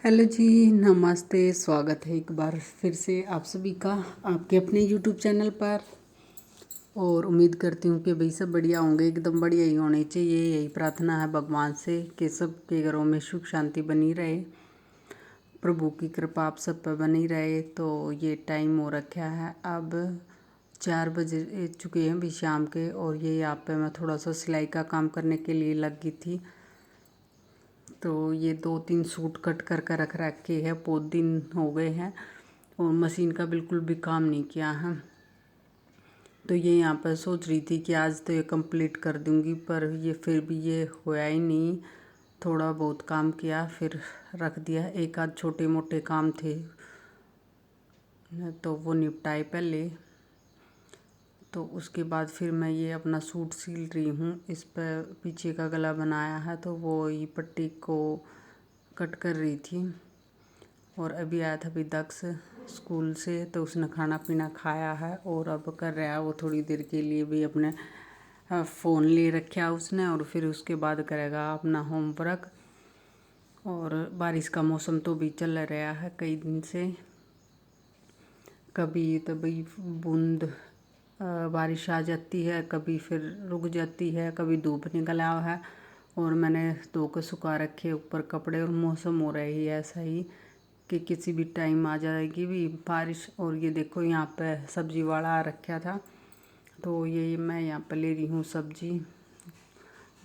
Hello जी, नमस्ते। स्वागत है एक बार फिर से आप सभी का आपके अपने यूट्यूब चैनल पर। और उम्मीद करती हूँ कि भाई सब बढ़िया होंगे, एकदम बढ़िया ही होने चाहिए। यही प्रार्थना है भगवान से कि सबके घरों में सुख शांति बनी रहे, प्रभु की कृपा आप सब पर बनी रहे। तो ये टाइम हो रखा है अब 4 बजे चुके हैं भी शाम के। और ये यहाँ पे मैं थोड़ा सा सिलाई का काम करने के लिए लगी थी। तो ये 2-3 सूट कट कर रख रखे है, बहुत दिन हो गए हैं और मशीन का बिल्कुल भी काम नहीं किया है। तो ये यहाँ पर सोच रही थी कि आज तो ये कंप्लीट कर दूंगी, पर ये फिर भी ये होया ही नहीं। थोड़ा बहुत काम किया फिर रख दिया। एक आध छोटे मोटे काम थे तो वो निपटाए पहले। तो उसके बाद फिर मैं ये अपना सूट सिल रही हूँ। इस पर पीछे का गला बनाया है तो वो ये पट्टी को कट कर रही थी। और अभी आया था अभी दक्ष स्कूल से, तो उसने खाना पीना खाया है और अब कर रहा है वो थोड़ी देर के लिए भी अपने फ़ोन ले रखा उसने। और फिर उसके बाद करेगा अपना होमवर्क। और बारिश का मौसम तो भी चल रहा है कई दिन से। कभी तभी बूंद बारिश आ जाती है, कभी फिर रुक जाती है, कभी धूप निकल आया है। और मैंने धो के सुखा रखे ऊपर कपड़े। और मौसम हो रहा है ऐसा ही कि किसी भी टाइम आ जाएगी भी बारिश। और ये देखो यहाँ पे सब्जी वाला आ रखा था, तो ये मैं यहाँ पे ले रही हूँ सब्जी।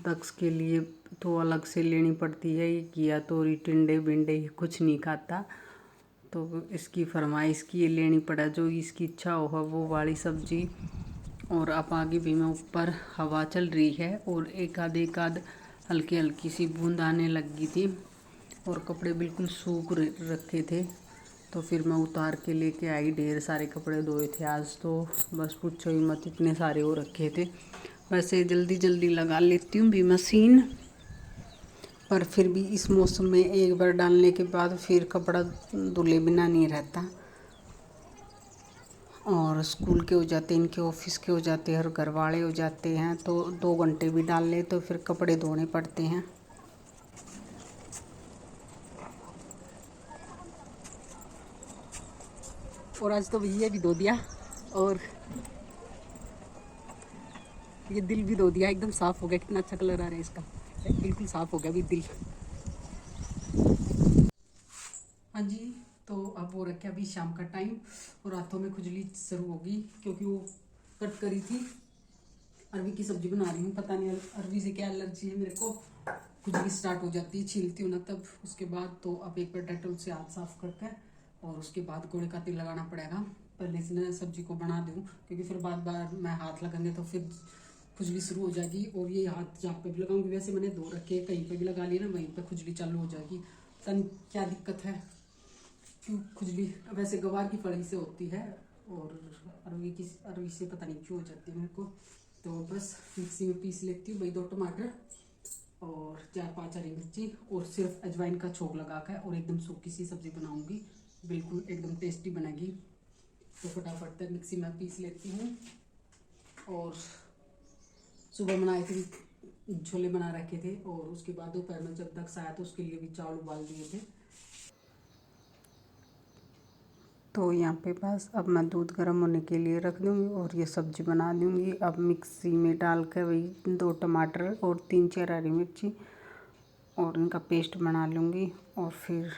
दक्ष के लिए तो अलग से लेनी पड़ती है, ये घिया तोरी टिंडे बिंडे कुछ नहीं खाता, तो इसकी फरमाइश की ये लेनी पड़ा, जो इसकी इच्छा हो वो वाली सब्जी। और अब आगे भी मैं ऊपर हवा चल रही है और एक आध हल्की हल्की सी बूंद आने लगी थी। और कपड़े बिल्कुल सूख रखे थे, तो फिर मैं उतार के लेके आई। ढेर सारे कपड़े धोए थे आज तो, बस पूछो ही मत, इतने सारे हो रखे थे। वैसे जल्दी जल्दी लगा लेती हूँ भी मशीन, पर फिर भी इस मौसम में एक बार डालने के बाद फिर कपड़ा धुले बिना नहीं रहता। और स्कूल के हो जाते, इनके ऑफिस के हो जाते हैं और घर वाले हो जाते हैं, तो 2 घंटे भी डाल ले तो फिर कपड़े धोने पड़ते हैं। और आज तो भैया भी धो दिया और ये दिल भी धो दिया, एकदम साफ हो गया। कितना अच्छा कलर आ रहा है इसका, बिल्कुल साफ हो गया भी दिल। हाँ जी, तो अब हो रखा अभी शाम का टाइम और हाथों में खुजली शुरू होगी, क्योंकि वो कट करी थी। अरवी की सब्जी बना रही हूँ, पता नहीं अरवी से क्या एलर्जी है मेरे को, खुजली स्टार्ट हो जाती है छीलती हूँ ना तब। उसके बाद तो अब एक बार डेटॉल से हाथ साफ करके और उसके बाद गोड़े का तेल लगाना पड़ेगा। पहले से सब्जी को बना दूँ, क्योंकि फिर बार बार मैं हाथ लगाएंगे तो फिर खुजली शुरू हो जाएगी। और ये हाथ जहाँ पे भी लगाऊंगी, वैसे मैंने धो रखे, कहीं पे भी लगा लिया ना वहीं पे खुजली चालू हो जाएगी। तन क्या दिक्कत है, क्यों खुजली वैसे गवार की फली से होती है और अरवी से पता नहीं क्यों हो जाती है मेरे को। तो बस मिक्सी में पीस लेती हूँ भाई, 2 टमाटर और 4-5 हरी मिर्ची और सिर्फ अजवाइन का छोंक लगा कर, और एकदम सूखी सी सब्जी बनाऊंगी, बिल्कुल एकदम टेस्टी बनेगी। तो फटाफट तक मिक्सी में पीस लेती हूँ। और सुबह बनाए थे छोले बना रखे थे, और उसके बाद दोपहर में जब तक आया तो उसके लिए भी चावल उबाल दिए थे। तो यहाँ पे बस अब मैं दूध गर्म होने के लिए रख दूँगी और ये सब्ज़ी बना दूँगी। अब मिक्सी में डाल कर वही 2 टमाटर और 3-4 हरी मिर्ची और इनका पेस्ट बना लूँगी। और फिर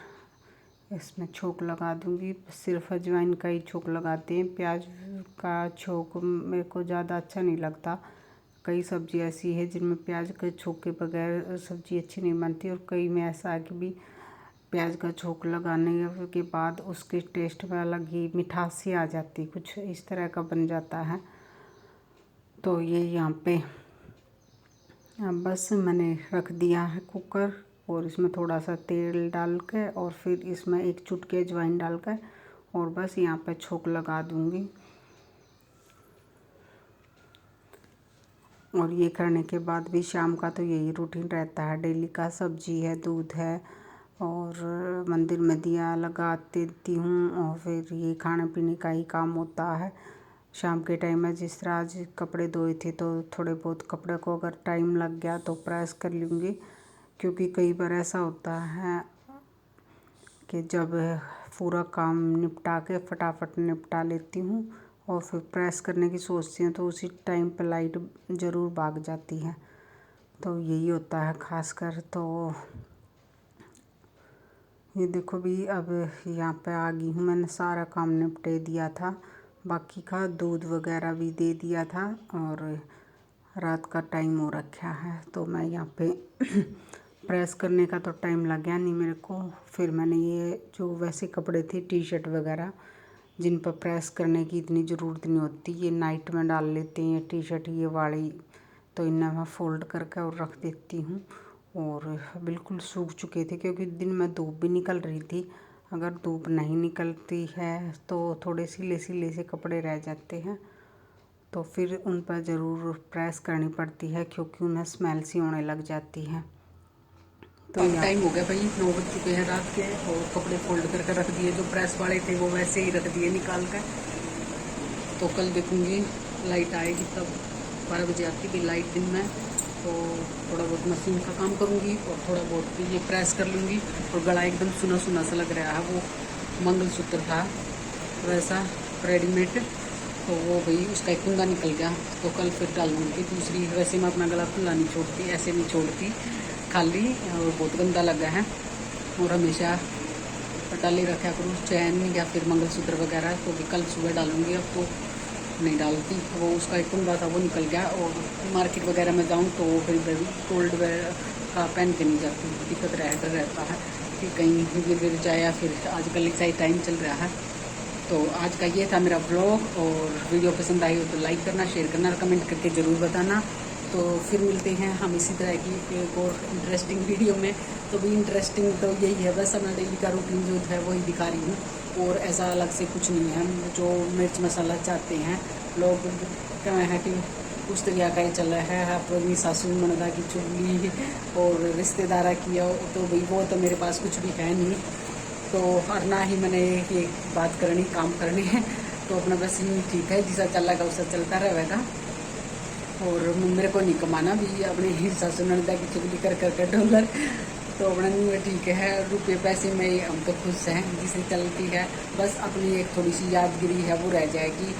इसमें छोंक लगा दूँगी। सिर्फ अजवाइन का ही छोंक लगाते हैं, प्याज का छोंक मेरे को ज़्यादा अच्छा नहीं लगता। कई सब्ज़ी ऐसी है जिनमें प्याज के छोंक के बगैर सब्ज़ी अच्छी नहीं बनती, और कई में ऐसा है कि भी प्याज का छोंक लगाने के बाद उसके टेस्ट में अलग ही मिठास सी आ जाती, कुछ इस तरह का बन जाता है। तो ये यहाँ पे बस मैंने रख दिया है कुकर, और इसमें थोड़ा सा तेल डाल के और फिर इसमें 1 चुटकी अजवाइन डाल कर और बस यहाँ पे छोंक लगा दूँगी। और ये करने के बाद भी शाम का तो यही रूटीन रहता है डेली का। सब्जी है, दूध है और मंदिर में दिया लगा देती हूँ, और फिर ये खाने पीने का ही काम होता है शाम के टाइम में। जिस तरह आज कपड़े धोए थे तो थोड़े बहुत कपड़े को अगर टाइम लग गया तो प्रेस कर लूँगी, क्योंकि कई बार ऐसा होता है कि जब पूरा काम निपटा के फटाफट निपटा लेती हूँ और फिर प्रेस करने की सोचती हूँ तो उसी टाइम पे लाइट ज़रूर भाग जाती है। तो यही होता है खासकर। तो ये देखो भी अब यहाँ पे आ गई हूँ, मैंने सारा काम निपटे दिया था, बाकी का दूध वगैरह भी दे दिया था और रात का टाइम हो रखा है। तो मैं यहाँ पे प्रेस करने का तो टाइम लग गया नहीं मेरे को। फिर मैंने ये जो वैसे कपड़े थे टी शर्ट वगैरह जिन पर प्रेस करने की इतनी ज़रूरत नहीं होती, ये नाइट में डाल लेते हैं टी शर्ट ये वाली, तो इन्हें मैं फ़ोल्ड करके और रख देती हूँ। और बिल्कुल सूख चुके थे क्योंकि दिन में धूप भी निकल रही थी। अगर धूप नहीं निकलती है तो थोड़े सिले सिले से कपड़े रह जाते हैं, तो फिर उन पर ज़रूर प्रेस करनी पड़ती है क्योंकि उन्हें स्मेल सी होने लग जाती है। तो टाइम हो गया भाई, 9 बज चुके हैं रात के और कपड़े फोल्ड करके रख दिए, जो प्रेस वाले थे वो वैसे ही रख दिए निकाल कर। तो कल देखूँगी लाइट आएगी तब 12 बजे आती थी लाइट दिन में, तो थोड़ा बहुत मशीन का काम करूँगी और थोड़ा बहुत ये प्रेस कर लूँगी। और गला एकदम सुना सुना सा लग रहा है, वो मंगलसूत्र था वैसा रेडीमेड, तो वो भाई उसका एक कुंदा निकल गया, तो कल फिर डाल लूँगी दूसरी। वैसे मैं अपना गला खुला नहीं छोड़ती, ऐसे नहीं छोड़ती खाली, और बहुत गंदा लगा है। और हमेशा डाले रखा करूँ चैन या फिर मंगलसूत्र वगैरह, तो भी कल सुबह डालूँगी, अब तो नहीं डालती। वो उसका एक कुंदा था वो निकल गया, और मार्केट वगैरह में जाऊँ तो फिर गोल्ड का पहन के नहीं जाती, दिक्कत रहता है कि कहीं गिर जाए, या फिर आजकल एक्साइट टाइम चल रहा है। तो आज का ये था मेरा ब्लॉग, और वीडियो पसंद आई हो तो लाइक करना, शेयर करना और कमेंट करके ज़रूर बताना। तो फिर मिलते हैं हम इसी तरह की एक और इंटरेस्टिंग वीडियो में। तो भी इंटरेस्टिंग तो यही है, बस अपना डेली का रूटीन जो है वही दिखा रही हूँ, और ऐसा अलग से कुछ नहीं है। जो मिर्च मसाला चाहते हैं लोग, क्या है कि उस तरह का ही चल रहा है, अपनी सासू ननदा की चुगली और रिश्तेदारा किया, तो भाई वो तो मेरे पास कुछ भी है नहीं। तो और ना ही मैंने ये बात करनी काम करनी है, तो अपना बस ही ठीक है, जिसा चलेगा उससे चलता रहेगा। और मेरे को नहीं कमाना भी अपनी सासू ननदा की चुगली कर कर डॉलर, तो अपना नहीं ठीक है, रुपये पैसे में हम तो खुश हैं जिसे चलती है। बस अपनी एक थोड़ी सी यादगिरी है वो रह जाएगी।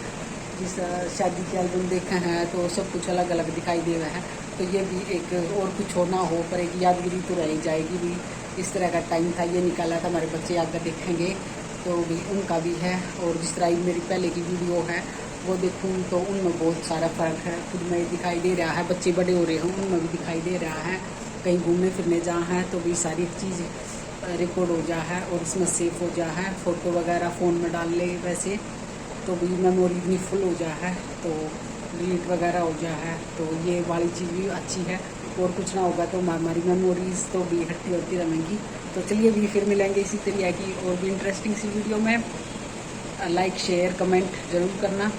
जिस शादी के एल्बम देखा है तो सब कुछ अलग अलग दिखाई दे रहा है, तो ये भी एक और कुछ हो ना हो पर एक यादगिरी तो रह जाएगी भी। इस तरह का टाइम था, ये निकाला था, हमारे बच्चे आकर देखेंगे तो भी उनका भी है। और जिस तरह मेरी पहले की वीडियो है वो देखूँ तो उनमें बहुत सारा फ़र्क है, खुद में दिखाई दे रहा है, बच्चे बड़े हो रहे हों उनमें भी दिखाई दे रहा है, कहीं घूमने फिरने जा है तो भी सारी चीज़ रिकॉर्ड हो जा है और इसमें सेव हो जा है, फ़ोटो वगैरह फ़ोन में डाल ले वैसे, तो भी मेमोरी इतनी फुल हो जा है, तो डिलीट वगैरह हो जा है, तो ये वाली चीज़ भी अच्छी है। और कुछ ना होगा तो हमारी मेमोरीज़ तो भी इकट्ठी होती रहेंगी। तो चलिए भी फिर मिलेंगे इसी तरह की और भी इंटरेस्टिंग सी वीडियो में। लाइक शेयर कमेंट ज़रूर करना।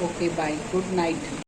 Okay bye, good night.